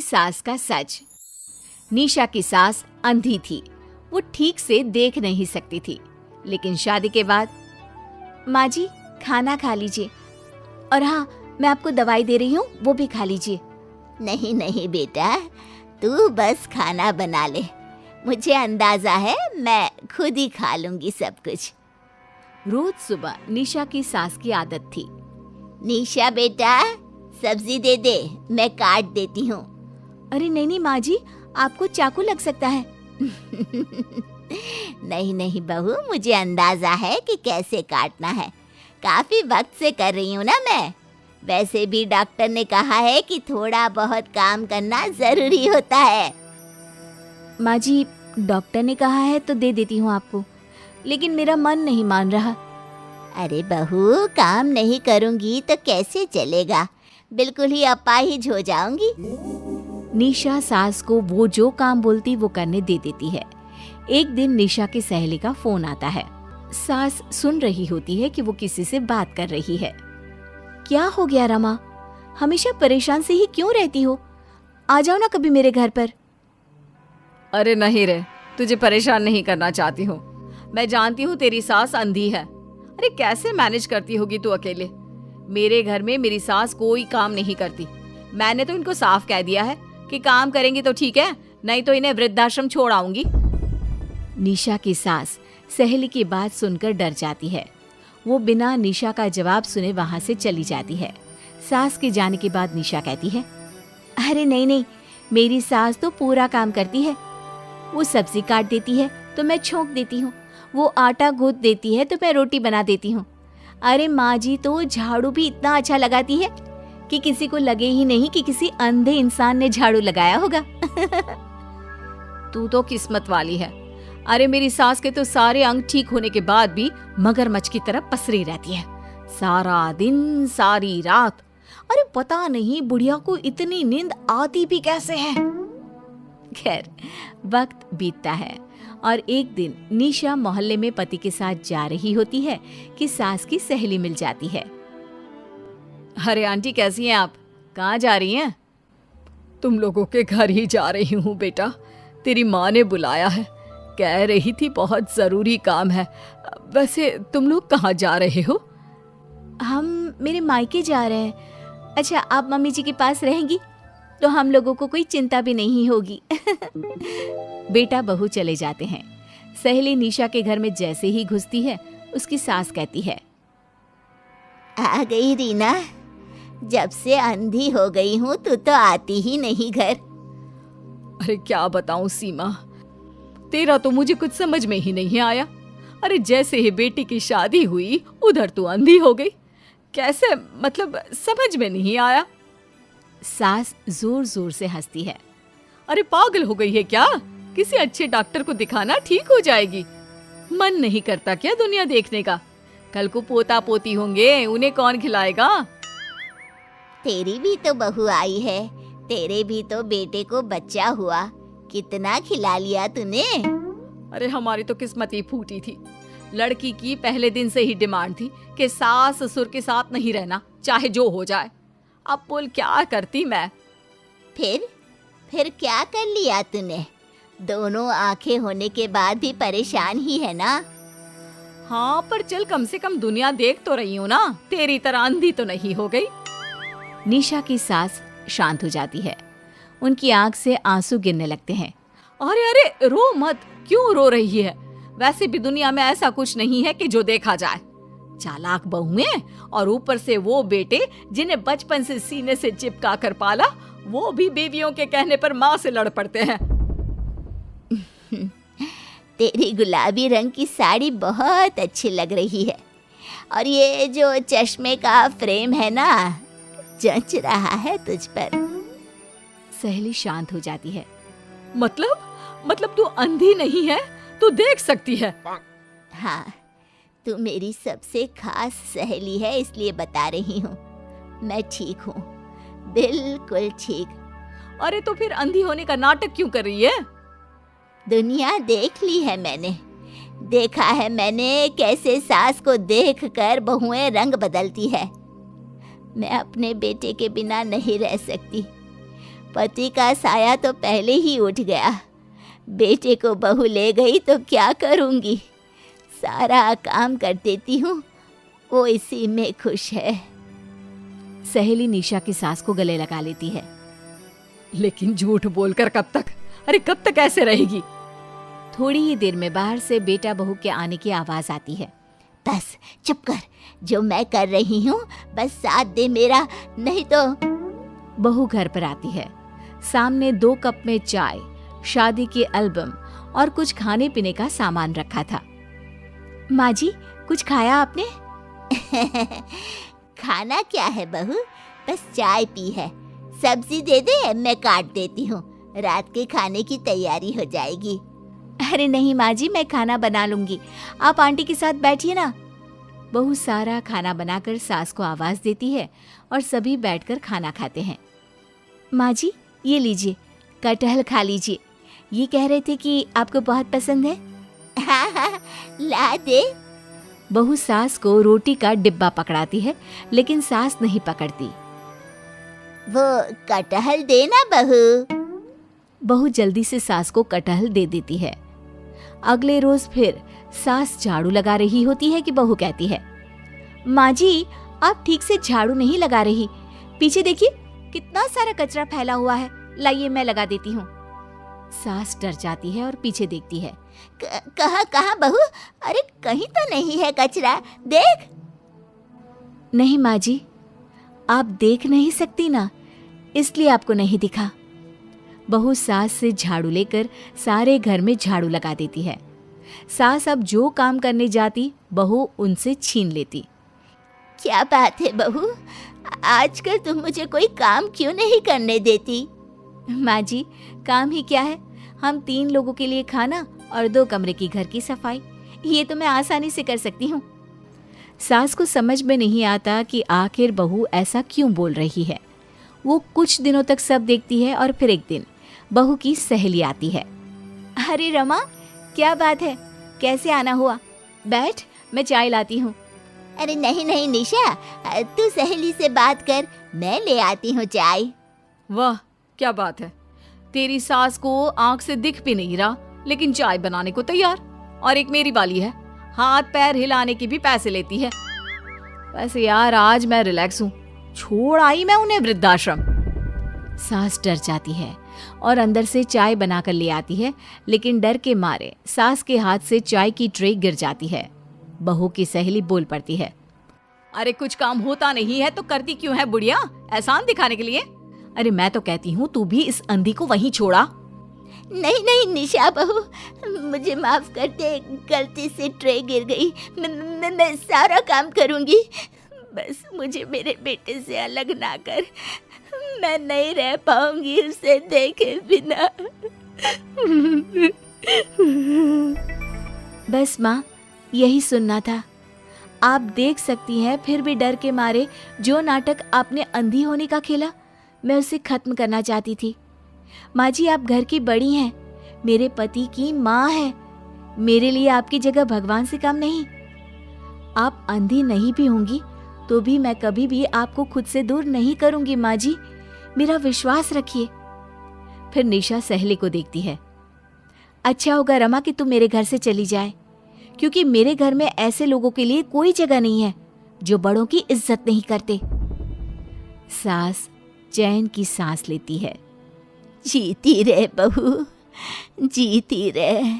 सास का सच। निशा की सास अंधी थी, वो ठीक से देख नहीं सकती थी, लेकिन शादी के बाद माँ जी खाना खा लीजिए, और हाँ मैं आपको दवाई दे रही हूँ, वो भी खा लीजिए। नहीं नहीं बेटा, तू बस खाना बना ले, मुझे अंदाजा है मैं खुद ही खा लूंगी सब कुछ। रोज सुबह निशा की सास की आदत थी। निशा बेटा, सब्जी दे दे, मैं काट देती हूँ। अरे नहीं नहीं माँ जी, आपको चाकू लग सकता है। नहीं नहीं बहू, मुझे अंदाजा है कि कैसे काटना है, काफी वक्त से कर रही हूँ ना मैं। वैसे भी डॉक्टर ने कहा है कि थोड़ा बहुत काम करना जरूरी होता है। माँ जी, डॉक्टर ने कहा है तो दे देती हूँ आपको, लेकिन मेरा मन नहीं मान रहा। अरे बहू, काम नहीं करूँगी तो कैसे चलेगा, बिल्कुल ही अपाहिज हो जाऊंगी। निशा सास को वो जो काम बोलती वो करने दे देती है। एक दिन निशा की सहेली का फोन आता है। सास सुन रही होती है कि वो किसी से बात कर रही है। क्या हो गया रमा, हमेशा परेशान से ही क्यों रहती हो? आ जाओ ना कभी मेरे घर पर। अरे नहीं रे, तुझे परेशान नहीं करना चाहती हूँ। मैं जानती हूँ तेरी सास अंधी है। अरे कैसे मैनेज करती होगी तू अकेले? मेरे घर में मेरी सास कोई काम नहीं करती। मैंने तो इनको साफ कह दिया है कि काम करेंगी तो ठीक है, नहीं तो इन्हें वृद्धाश्रम छोड़ आऊंगी। निशा की सास सहेली की बात सुनकर डर जाती है। वो बिना निशा का जवाब सुने वहां से चली जाती है। सास के जाने के बाद निशा कहती है, अरे नहीं नहीं, मेरी सास तो पूरा काम करती है। वो सब्जी काट देती है तो मैं छोंक देती हूँ, वो आटा गूंथ देती है तो मैं रोटी बना देती हूँ। अरे माँ जी तो झाड़ू भी इतना अच्छा लगाती है कि किसी को लगे ही नहीं कि किसी अंधे इंसान ने झाड़ू लगाया होगा। तू तो किस्मत वाली है। अरे मेरी सास के तो सारे अंग ठीक होने के बाद भी मगरमच्छ की तरह पसरी रहती है, सारा दिन सारी रात। अरे पता नहीं बुढ़िया को इतनी नींद आती भी कैसे है। खैर, वक्त बीतता है और एक दिन निशा मोहल्ले में पति के साथ जा रही होती है कि सास की सहेली मिल जाती है। अरे आंटी कैसी हैं आप? कहाँ जा रही हैं? तुम लोगों के घर ही जा रही हूँ बेटा, तेरी माँ ने बुलाया है, कह रही थी बहुत जरूरी काम है। वैसे तुम लोग कहाँ जा रहे हो? हम मेरे मायके जा रहे हैं। अच्छा, आप मम्मी जी के पास रहेंगी तो हम लोगों को कोई चिंता भी नहीं होगी। बेटा बहू चले जाते हैं। सहेली निशा के घर में जैसे ही घुसती है, उसकी सास कहती है, आ गई रीना, जब से अंधी हो गई हूँ तू तो आती ही नहीं घर। अरे क्या बताऊं सीमा, तेरा तो मुझे कुछ समझ में ही नहीं आया। अरे जैसे ही बेटी की शादी हुई उधर तू अंधी हो गई, कैसे? मतलब समझ में नहीं आया। सास जोर जोर से हंसती है। अरे पागल हो गई है क्या? किसी अच्छे डॉक्टर को दिखाना, ठीक हो जाएगी। मन नहीं करता क्या दुनिया देखने का? कल को पोता पोती होंगे, उन्हें कौन खिलाएगा? तेरी भी तो बहू आई है, तेरे भी तो बेटे को बच्चा हुआ, कितना खिला लिया तूने। अरे हमारी तो किस्मत ही फूटी थी। लड़की की पहले दिन से ही डिमांड थी कि सास ससुर के साथ नहीं रहना, चाहे जो हो जाए। अब बोल क्या करती मैं? फिर क्या कर लिया तूने? दोनों आंखें होने के बाद भी परेशान ही है ना? हाँ, पर चल कम से कम दुनिया देख तो रही हूँ ना, तेरी तरह अंधी तो नहीं हो गई। निशा की सास शांत हो जाती है। उनकी आंख से आंसू गिरने लगते हैं। अरे अरे रो मत, क्यों रो रही है? वैसे भी दुनिया में ऐसा कुछ नहीं है कि जो देखा जाए। चालाक बहुएं और ऊपर से वो बेटे जिन्हें बचपन से सीने से चिपका कर पाला, वो भी बीवियों के कहने पर माँ से लड़ पड़ते हैं। तेरी गुलाबी रंग की साड़ी बहुत अच्छी लग रही है, और ये जो चश्मे का फ्रेम है ना, जच रहा है तुझ पर। सहेली शांत हो जाती है। मतलब तू अंधी नहीं है, तू देख सकती है। हाँ, तू मेरी सबसे खास सहेली है, इसलिए बता रही हूँ। मैं ठीक हूँ, बिल्कुल ठीक। अरे तो फिर अंधी होने का नाटक क्यों कर रही है? दुनिया देख ली है मैंने, देखा है मैंने कैसे सास को देखकर बहुएं रंग बदलती है। मैं अपने बेटे के बिना नहीं रह सकती, पति का साया तो पहले ही उठ गया, बेटे को बहू ले गई तो क्या करूँगी। सारा काम कर देती हूँ, वो इसी में खुश है। सहेली निशा की सास को गले लगा लेती है। लेकिन झूठ बोलकर कब तक? अरे कब तक ऐसे रहेगी? थोड़ी ही देर में बाहर से बेटा बहू के आने की आवाज आती है। बस चुप कर, जो मैं कर रही हूँ बस साथ दे मेरा, नहीं तो। बहू घर पर आती है। सामने 2 कप में चाय, शादी के एल्बम और कुछ खाने पीने का सामान रखा था। माँ जी, कुछ खाया आपने? खाना क्या है बहू, बस चाय पी है। सब्जी दे दे, मैं काट देती हूँ, रात के खाने की तैयारी हो जाएगी। अरे नहीं माँ जी, मैं खाना बना लूंगी, आप आंटी के साथ बैठिए ना। बहू सारा खाना बनाकर सास को आवाज देती है और सभी बैठकर खाना खाते हैं। माँ जी, ये लीजिए, कटहल खा लीजिए, ये कह रहे थे कि आपको बहुत पसंद है। हाँ हाँ, ला दे। बहू सास को रोटी का डिब्बा पकड़ाती है, लेकिन सास नहीं पकड़ती। वो कटहल देना बहू। बहू जल्दी से सास को कटहल दे देती है। अगले रोज फिर सास झाड़ू लगा रही होती है कि बहू कहती है, माँ जी, आप ठीक से झाड़ू नहीं लगा रही, पीछे देखिए कितना सारा कचरा फैला हुआ है, लाइए मैं लगा देती हूँ। सास डर जाती है और पीछे देखती है। कहाँ बहू? अरे कहीं तो नहीं है कचरा, देख। नहीं माँ जी, आप देख नहीं सकती ना, इसलिए आपको नहीं दिखा। बहू सास से झाड़ू लेकर सारे घर में झाड़ू लगा देती है। सास अब जो काम करने जाती, बहू उनसे छीन लेती। क्या बात है बहू, आजकल तुम मुझे कोई काम क्यों नहीं करने देती? माँ जी, काम ही क्या है, हम 3 लोगों के लिए खाना और 2 कमरे की घर की सफाई, ये तो मैं आसानी से कर सकती हूँ। सास को समझ में नहीं आता कि आखिर बहू ऐसा क्यों बोल रही है। वो कुछ दिनों तक सब देखती है और फिर एक दिन बहू की सहेली आती है। अरे रमा, क्या बात है, कैसे आना हुआ? बैठ, मैं चाय लाती हूँ। अरे नहीं नहीं निशा, तू सहेली से बात कर, मैं ले आती हूँ चाय। वाह, क्या बात है, तेरी सास को आंख से दिख भी नहीं रहा, लेकिन चाय बनाने को तैयार। और एक मेरी वाली है, हाथ पैर हिलाने की भी पैसे लेती है। वैसे यार आज मैं रिलैक्स हूँ, छोड़ आई मैं उन्हें वृद्धाश्रम। सास डर जाती है और अंदर से चाय बनाकर ले आती है, लेकिन डर के मारे सास के हाथ से चाय की ट्रे गिर जाती है। बहू की सहेली बोल पड़ती है, अरे कुछ काम होता नहीं है तो करती क्यों है बुढ़िया, एहसान दिखाने के लिए? अरे मैं तो कहती हूँ तू भी इस अंधी को वहीं छोड़ा। नहीं नहीं निशा बहू, मुझे माफ कर दे, गलती से ट्रे गिर गई, मैं सारा काम करूँगी, बस मुझे मेरे बेटे से अलग ना कर, मैं नहीं रह पाऊंगी उसे देखे बिना। बस माँ, यही सुनना था। आप देख सकती हैं, फिर भी डर के मारे जो नाटक आपने अंधी होने का खेला, मैं उसे खत्म करना चाहती थी। माँ जी, आप घर की बड़ी हैं, मेरे पति की माँ है, मेरे लिए आपकी जगह भगवान से कम नहीं। आप अंधी नहीं भी होंगी तो भी मैं कभी भी आपको खुद से दूर नहीं करूंगी। माँ जी, मेरा विश्वास रखिए। फिर निशा सहेली को देखती है। अच्छा होगा रमा कि तुम मेरे घर से चली जाए, क्योंकि मेरे घर में ऐसे लोगों के लिए कोई जगह नहीं है जो बड़ों की इज्जत नहीं करते। सास चैन की सांस लेती है। जीती रहे बहू, जीती रहे।